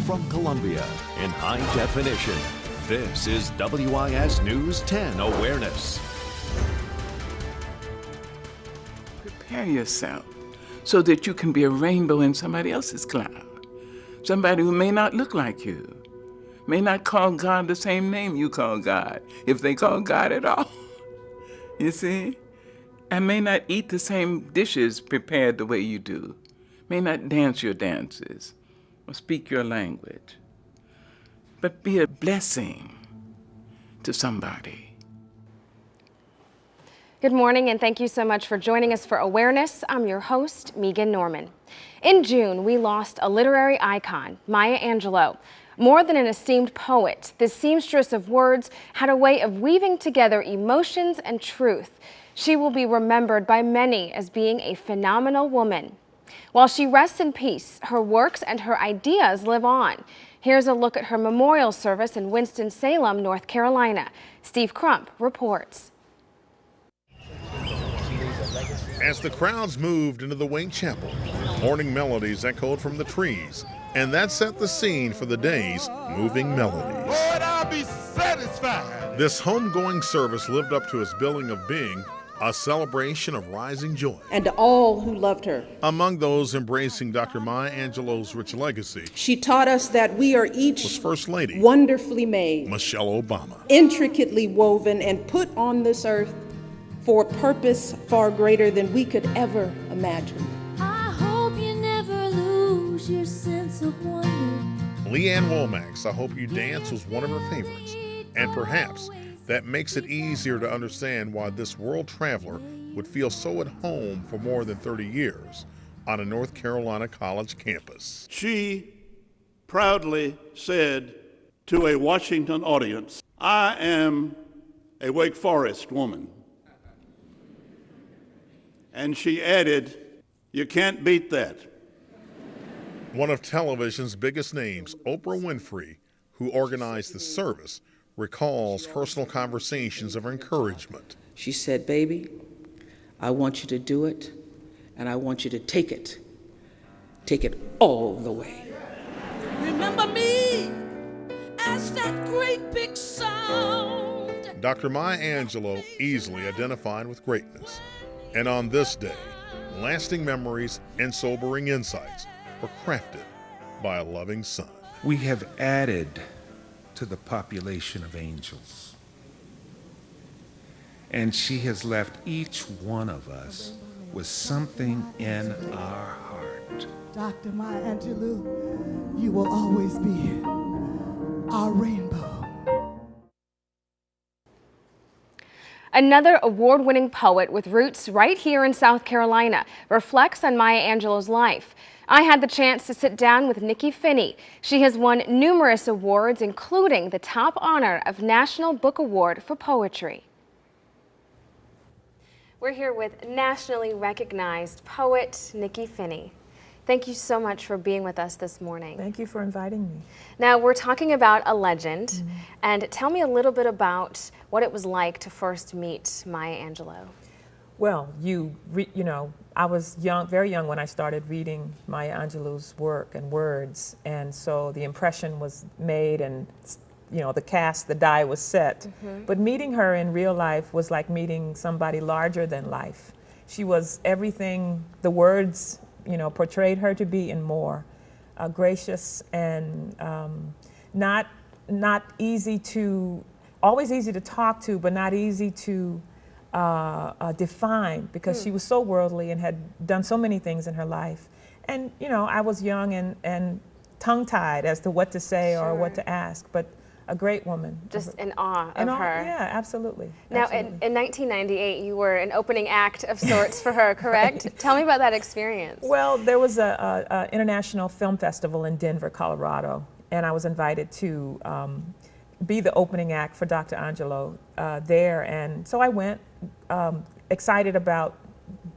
from Columbia in high definition. This is WIS News 10 Awareness. Prepare yourself so that you can be a rainbow in somebody else's cloud. Somebody who may not look like you, may not call God the same name you call God, if they call God at all. You see? And may not eat the same dishes prepared the way you do, may not dance your dances or speak your language, but be a blessing to somebody. Good morning, and thank you so much for joining us for Awareness. I'm your host, Megan Norman. In June, we lost a literary icon, Maya Angelou. More than an esteemed poet, this seamstress of words had a way of weaving together emotions and truth. She will be remembered by many as being a phenomenal woman. While she rests in peace, her works and her ideas live on. Here's a look at her memorial service in Winston-Salem, North Carolina. Steve Crump reports. As the crowds moved into the Wing Chapel, morning melodies echoed from the trees, and that set the scene for the day's moving melodies. Lord, I'll be satisfied. This homegoing service lived up to its billing of being a celebration of rising joy. And to all who loved her. Among those embracing Dr. Maya Angelou's rich legacy, She taught us that we are each was First Lady wonderfully made, Michelle Obama. intricately woven, and put on this earth for a purpose far greater than we could ever imagine. I hope you never lose your sense of wonder. Leanne Womack's I Hope You Dance was one of her favorites, and perhaps that makes it easier to understand why this world traveler would feel so at home for more than 30 years on a North Carolina college campus. She proudly said to a Washington audience, I am a Wake Forest woman. And she added, you can't beat that. One of television's biggest names, Oprah Winfrey, who organized the service, recalls personal conversations of encouragement. She said, baby, I want you to do it, and I want you to take it. Take it all the way. Remember me as that great big sound. Dr. Maya Angelou easily identified with greatness. And on this day, lasting memories and sobering insights were crafted by a loving son. We have added to the population of angels. And she has left each one of us with something in our heart. Dr. Maya Angelou, you will always be our rainbow. Another award-winning poet with roots right here in South Carolina reflects on Maya Angelou's life. I had the chance to sit down with Nikky Finney. She has won numerous awards, including the top honor of National Book Award for Poetry. We're here with nationally recognized poet Nikky Finney. Thank you so much for being with us this morning. Thank you for inviting me. Now, we're talking about a legend, and tell me a little bit about what it was like to first meet Maya Angelou. Well, you know, I was young, very young when I started reading Maya Angelou's work and words, and so the impression was made, and you know, the die was set. But meeting her in real life was like meeting somebody larger than life. She was everything the words, you know, portrayed her to be and more. Gracious and not easy to, always easy to talk to, but not easy to define, because she was so worldly and had done so many things in her life. And you know, I was young and tongue-tied as to what to say or what to ask, but a great woman. Just in awe of her. Yeah, absolutely. Now, in 1998, you were an opening act of sorts for her, correct? Right. Tell me about that experience. Well, there was a international film festival in Denver, Colorado, and I was invited to be the opening act for Dr. Angelou there, and so I went, excited about,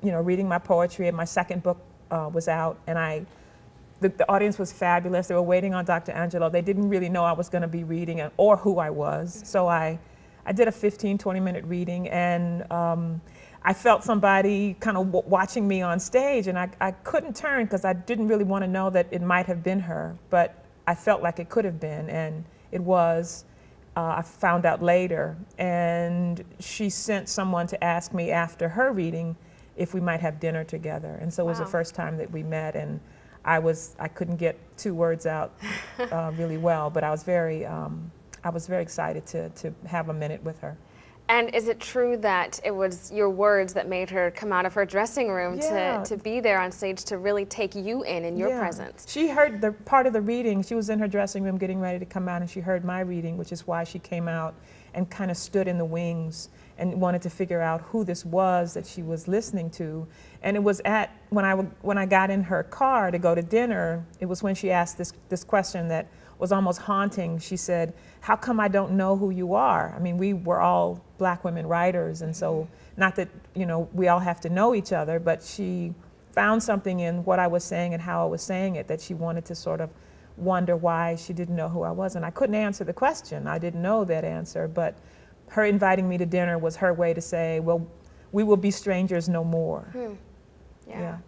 you know, reading my poetry, and my second book was out, and the audience was fabulous. They were waiting on Dr. Angelou. They didn't really know I was going to be reading or who I was. So I did a 15, 20-minute reading, and I felt somebody kind of watching me on stage, and I couldn't turn because I didn't really want to know that it might have been her. But I felt like it could have been, and it was. I found out later, and she sent someone to ask me after her reading if we might have dinner together. And so it was the first time that we met, and I couldn't get 2 words out really well, but I was very excited to have a minute with her. And is it true that it was your words that made her come out of her dressing room to be there on stage, to really take you in your presence? She heard the part of the reading. She was in her dressing room getting ready to come out, and she heard my reading, which is why she came out and kind of stood in the wings and wanted to figure out who this was that she was listening to. And it was when I got in her car to go to dinner, it was when she asked this question that was almost haunting. She said, "How come I don't know who you are?" I mean, we were all Black women writers, and so not that, you know, we all have to know each other, but she found something in what I was saying and how I was saying it that she wanted to sort of wonder why she didn't know who I was. And I couldn't answer the question. I didn't know that answer, but her inviting me to dinner was her way to say, well, we will be strangers no more. Yeah.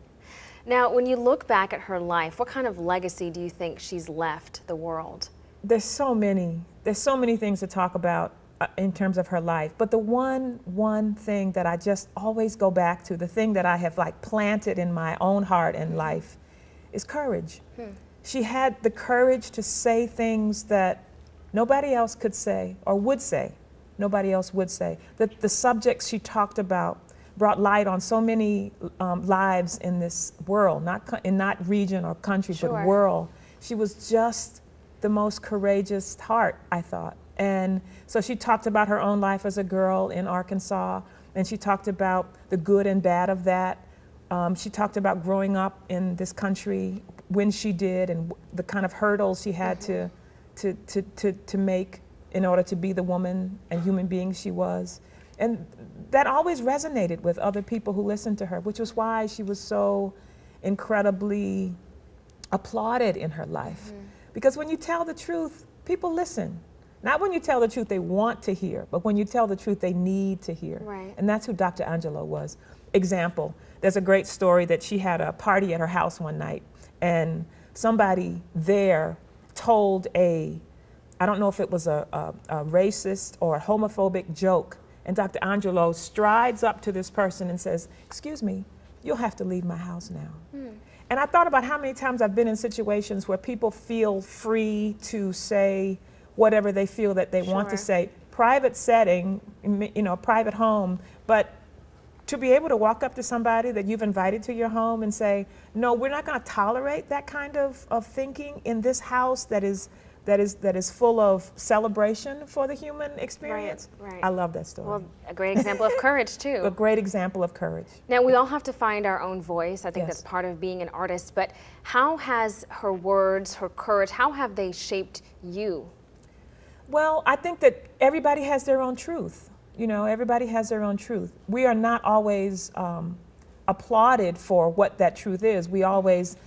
Now, when you look back at her life, what kind of legacy do you think she's left the world? There's so many things to talk about in terms of her life, but the one thing that I just always go back to, the thing that I have like planted in my own heart and life, is courage. She had the courage to say things that nobody else could say or would say. Nobody else would say. The subjects she talked about brought light on so many lives in this world, not region or country, but world. She was just the most courageous heart, I thought. And so she talked about her own life as a girl in Arkansas, and she talked about the good and bad of that. She talked about growing up in this country when she did, and the kind of hurdles she had to make in order to be the woman and human being she was. And that always resonated with other people who listened to her, which was why she was so incredibly applauded in her life. Because when you tell the truth, people listen. Not when you tell the truth they want to hear, but when you tell the truth they need to hear. And that's who Dr. Angelou was. Example, there's a great story that she had a party at her house one night, and somebody there told I don't know if it was a racist or a homophobic joke, and Dr. Angelou strides up to this person and says, "Excuse me, you'll have to leave my house now." And I thought about how many times I've been in situations where people feel free to say whatever they feel that they want to say, private setting, you know, private home, but to be able to walk up to somebody that you've invited to your home and say, no, we're not going to tolerate that kind of thinking in this house that is full of celebration for the human experience. I love that story. Well, a great example of courage, too. A great example of courage. Now, we all have to find our own voice. I think that's part of being an artist. But how has her words, her courage, how have they shaped you? Well, I think that everybody has their own truth. You know, everybody has their own truth. We are not always applauded for what that truth is.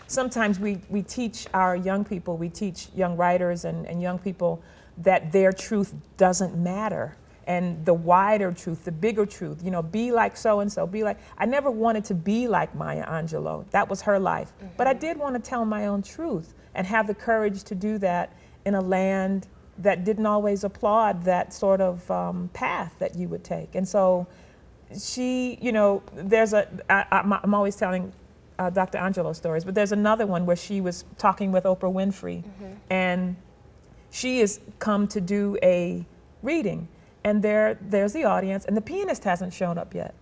Sometimes we teach our young people, we teach young writers and young people that their truth doesn't matter. And the wider truth, the bigger truth, you know, be like so-and-so, be like, I never wanted to be like Maya Angelou. That was her life. But I did want to tell my own truth and have the courage to do that in a land that didn't always applaud that sort of path that you would take. And so she, you know, I'm always telling Dr. Angelou stories, but there's another one where she was talking with Oprah Winfrey, and she has come to do a reading, and there's the audience, and the pianist hasn't shown up yet.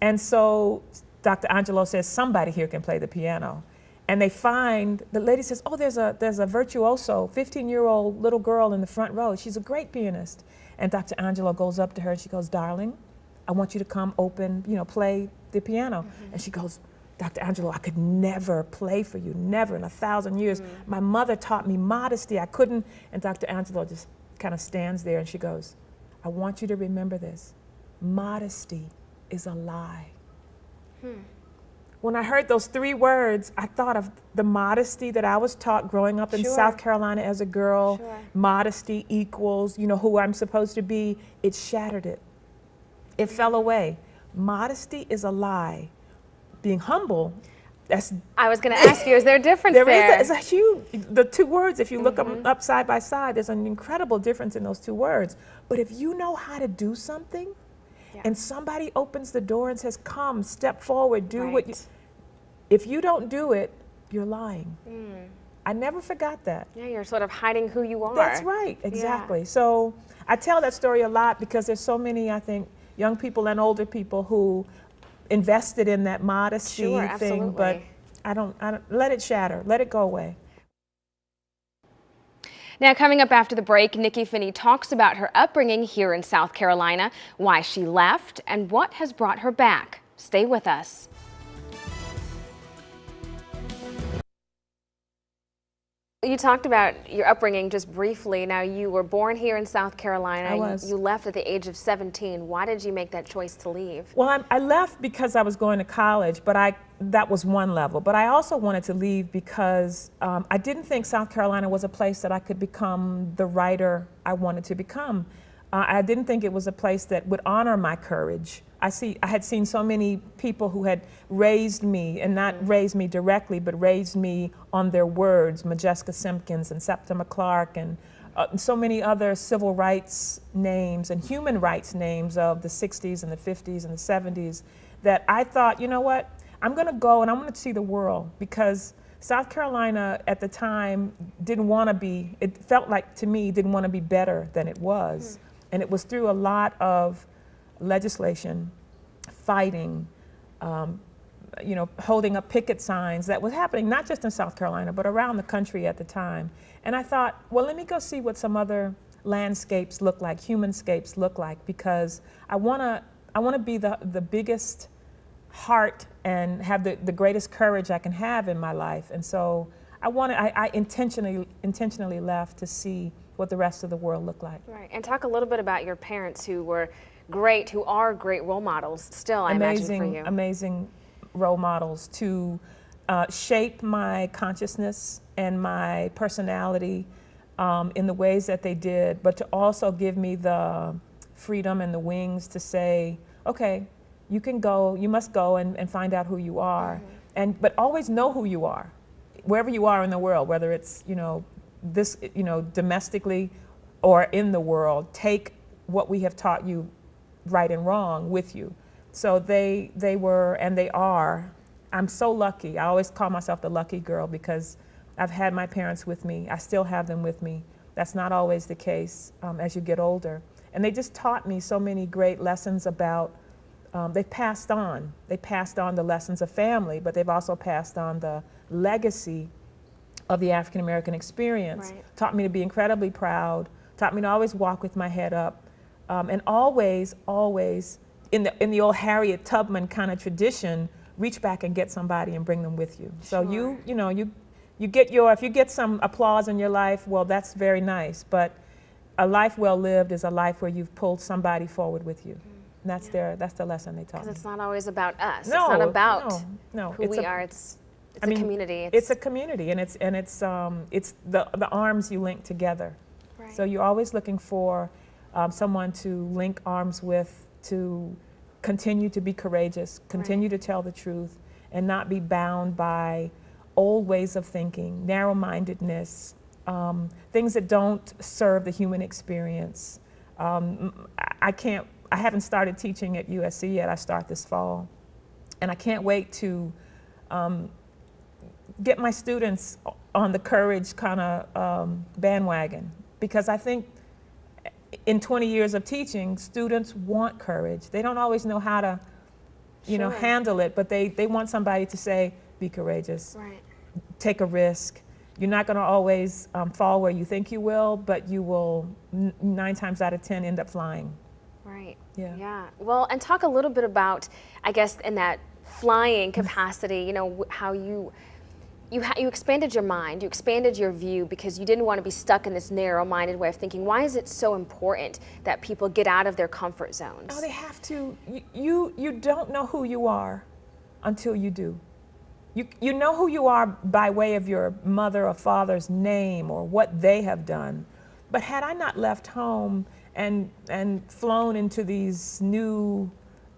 And so Dr. Angelou says, somebody here can play the piano. And they find, the lady says, oh, there's a virtuoso, 15-year-old little girl in the front row. She's a great pianist. And Dr. Angelou goes up to her and she goes, darling, I want you to come play the piano. And she goes, Dr. Angelou, I could never play for you, never in 1,000 years. My mother taught me modesty, I couldn't. And Dr. Angelou just kind of stands there and she goes, I want you to remember this, modesty is a lie. When I heard those 3 words, I thought of the modesty that I was taught growing up in South Carolina as a girl. Modesty equals, you know, who I'm supposed to be. It shattered it. It fell away. Modesty is a lie. Being humble I was going to ask you, is there a difference there? It's a huge, the two words, if you look them up side by side, there's an incredible difference in those two words. But if you know how to do something, and somebody opens the door and says, come, step forward, do what you, if you don't do it, you're lying. I never forgot that. Yeah, you're sort of hiding who you are. That's right, exactly. So I tell that story a lot because there's so many, I think, young people and older people who invested in that modesty thing, but I don't let it shatter, let it go away. Now, coming up after the break, Nikky Finney talks about her upbringing here in South Carolina, why she left, and what has brought her back. Stay with us. You talked about your upbringing just briefly. Now, you were born here in South Carolina. I was. You left at the age of 17. Why did you make that choice to leave? Well, I left because I was going to college, but that was one level. But I also wanted to leave because I didn't think South Carolina was a place that I could become the writer I wanted to become. I didn't think it was a place that would honor my courage. I had seen so many people who had raised me, and not raised me directly, but raised me on their words, Majeska Simpkins and Septima Clark, and so many other civil rights names and human rights names of the 60s and the 50s and the 70s, that I thought, you know what, I'm gonna go and I'm gonna see the world, because South Carolina at the time didn't wanna be, it felt like to me, didn't wanna be better than it was. And it was through a lot of legislation, fighting, you know, holding up picket signs that was happening not just in South Carolina, but around the country at the time. And I thought, well, let me go see what some other landscapes look like, humanscapes look like, because I wanna be the biggest heart and have the greatest courage I can have in my life. And so I intentionally left to see what the rest of the world looked like. Right, and talk a little bit about your parents who are great role models still, I imagine, for you. Amazing role models to shape my consciousness and my personality in the ways that they did, but to also give me the freedom and the wings to say, okay, you can go, you must go and find out who you are, but always know who you are, wherever you are in the world, whether it's, you know, domestically or in the world. Take what we have taught you, right and wrong, with you. So they were, and they are. I'm so lucky. I always call myself the lucky girl because I've had my parents with me. I still have them with me. That's not always the case as you get older. And they just taught me so many great lessons about, they passed on the lessons of family, but they've also passed on the legacy of the African American experience. Right. Taught me to be incredibly proud, taught me to always walk with my head up, and always in the old Harriet Tubman kind of tradition, reach back and get somebody and bring them with you. So you get if you get some applause in your life, well, that's very nice, but a life well lived is a life where you've pulled somebody forward with you. And that's the lesson they taught me. Because it's not always about us. No, it's not about who we are. It's a community. It's a community, and it's the arms you link together. Right. So you're always looking for someone to link arms with, to continue to be courageous, continue to tell the truth, and not be bound by old ways of thinking, narrow-mindedness, things that don't serve the human experience. I haven't started teaching at USC yet. I start this fall, and I can't wait to get my students on the courage kind of bandwagon, because I think in 20 years of teaching, students want courage. They don't always know how to, handle it, but they want somebody to say, be courageous, take a risk. You're not going to always fall where you think you will, but you will 9 times out of 10 end up flying. Right. Yeah. Well, and talk a little bit about, I guess, in that flying capacity, how you expanded your mind, you expanded your view, because you didn't want to be stuck in this narrow-minded way of thinking. Why is it so important that people get out of their comfort zones? Oh, they have to. You don't know who you are until you do. You know who you are by way of your mother or father's name or what they have done. But had I not left home and flown into these new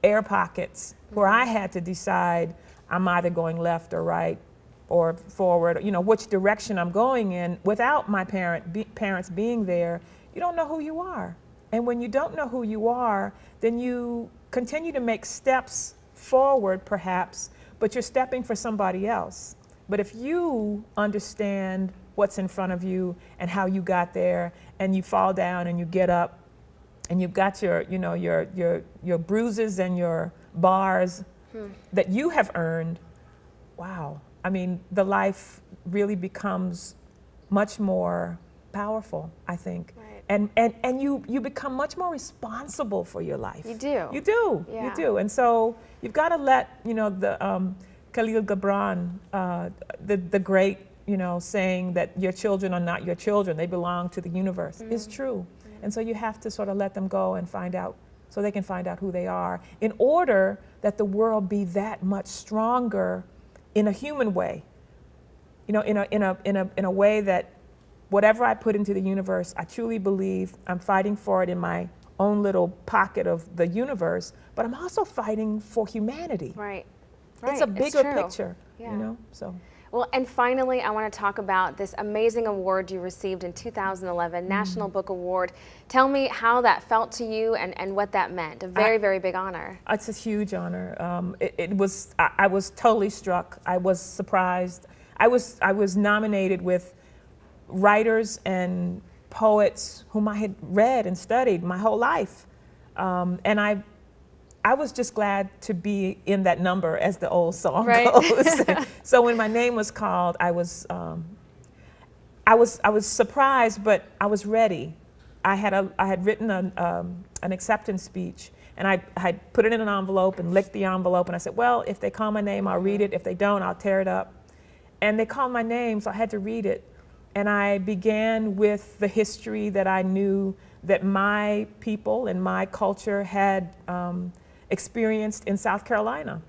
air pockets where I had to decide, I'm either going left or right or forward, which direction I'm going in. Without my parents being there, you don't know who you are. And when you don't know who you are, then you continue to make steps forward, perhaps, but you're stepping for somebody else. But if you understand what's in front of you and how you got there, and you fall down and you get up, and you've got your bruises and your bars that you have earned, wow. I mean, the life really becomes much more powerful, I think. Right. And you become much more responsible for your life. You do. You do. Yeah. You do. And so you've got to let, the Khalil Gibran, the great, saying that your children are not your children, they belong to the universe, is true. And so you have to sort of let them go and find out, so they can find out who they are, in order that the world be that much stronger in a human way, in a way that whatever I put into the universe, I truly believe I'm fighting for it in my own little pocket of the universe, but I'm also fighting for humanity. Right. It's a bigger picture, so. Well, and finally, I want to talk about this amazing award you received in 2011, National Book Award. Tell me how that felt to you and what that meant. A very, very big honor. It's a huge honor. I was totally struck. I was surprised. I was nominated with writers and poets whom I had read and studied my whole life. And I was just glad to be in that number, as the old song goes. So when my name was called, I was surprised, but I was ready. I had written an acceptance speech, and I had put it in an envelope and licked the envelope, and I said, well, if they call my name, I'll read it. If they don't, I'll tear it up. And they called my name, so I had to read it. And I began with the history that I knew that my people and my culture had experienced in South Carolina.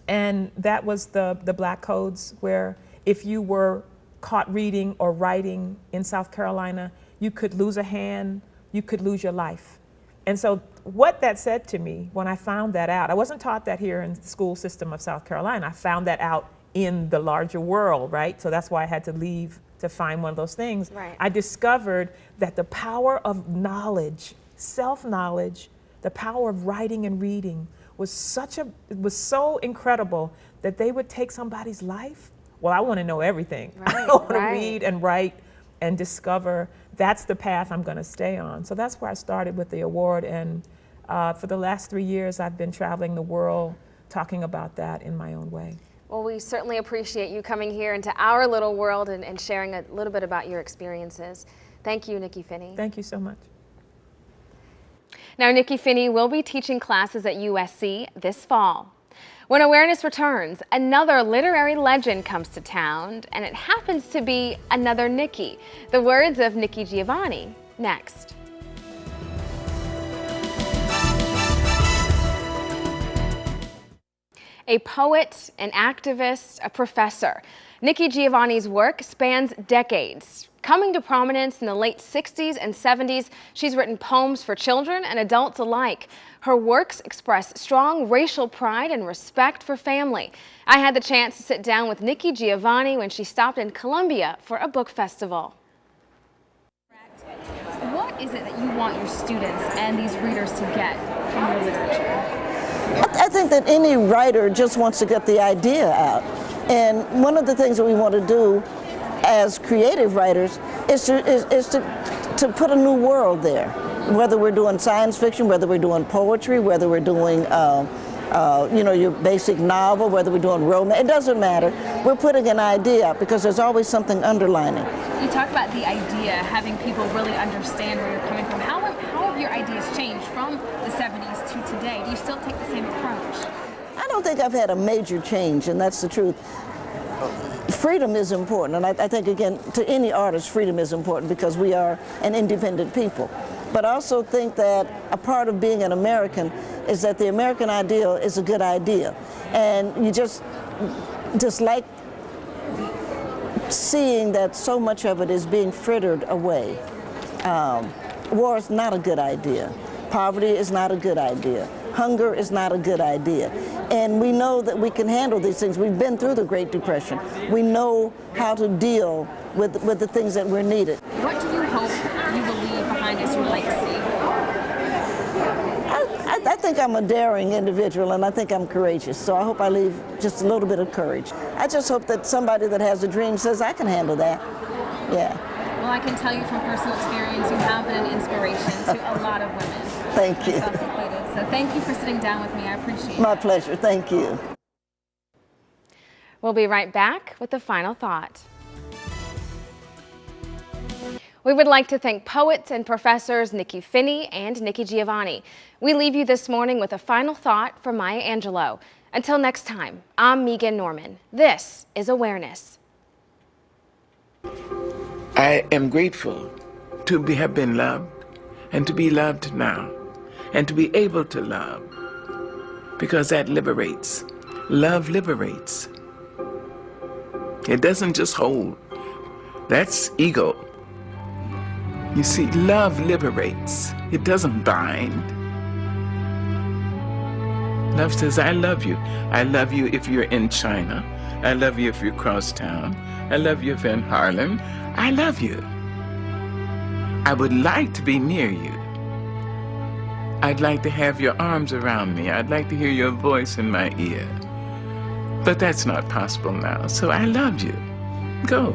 And that was the Black Codes, where if you were caught reading or writing in South Carolina, you could lose a hand, you could lose your life. And so what that said to me when I found that out, I wasn't taught that here in the school system of South Carolina. I found that out in the larger world, right? So that's why I had to leave to find one of those things. Right. I discovered that the power of knowledge, self-knowledge, the power of writing and reading was so incredible that they would take somebody's life. Well, I want to know everything. Right, I want to read and write and discover. That's the path I'm going to stay on. So that's where I started with the award. And for the last 3 years, I've been traveling the world talking about that in my own way. Well, we certainly appreciate you coming here into our little world and sharing a little bit about your experiences. Thank you, Nikky Finney. Thank you so much. Now, Nikky Finney will be teaching classes at USC this fall. When Awareness returns, another literary legend comes to town, and it happens to be another Nikki. The words of Nikki Giovanni, next. A poet, an activist, a professor, Nikki Giovanni's work spans decades. Coming to prominence in the late 60s and 70s, she's written poems for children and adults alike. Her works express strong racial pride and respect for family. I had the chance to sit down with Nikki Giovanni when she stopped in Columbia for a book festival. What is it that you want your students and these readers to get from your literature? I think that any writer just wants to get the idea out. And one of the things that we want to do as creative writers is to put a new world there. Whether we're doing science fiction, whether we're doing poetry, whether we're doing your basic novel, whether we're doing romance, it doesn't matter. We're putting an idea out because there's always something underlining. You talk about the idea, having people really understand where you're coming from. How have your ideas changed from the 70s to today? Do you still take the same approach? I don't think I've had a major change, and that's the truth. Freedom is important, and I think, again, to any artist, freedom is important because we are an independent people. But I also think that a part of being an American is that the American ideal is a good idea. And you just like seeing that so much of it is being frittered away. War is not a good idea. Poverty is not a good idea. Hunger is not a good idea. And we know that we can handle these things. We've been through the Great Depression. We know how to deal with the things that were needed. What do you hope you will leave behind as your legacy? I think I'm a daring individual, and I think I'm courageous, so I hope I leave just a little bit of courage. I just hope that somebody that has a dream says, I can handle that. Yeah. Well, I can tell you from personal experience, you have been an inspiration to a lot of women. Thank you. Self-included. So thank you for sitting down with me. I appreciate it. My pleasure. Thank you. We'll be right back with the final thought. We would like to thank poets and professors Nikky Finney and Nikki Giovanni. We leave you this morning with a final thought from Maya Angelou. Until next time, I'm Megan Norman. This is Awareness. I am grateful to have been loved and to be loved now and to be able to love, because that liberates. Love liberates. It doesn't just hold. That's ego. You see, love liberates. It doesn't bind. Love says, I love you. I love you if you're in China. I love you if you're across town. I love you if you're in Harlem. I love you. I would like to be near you. I'd like to have your arms around me. I'd like to hear your voice in my ear. But that's not possible now, so I love you. Go.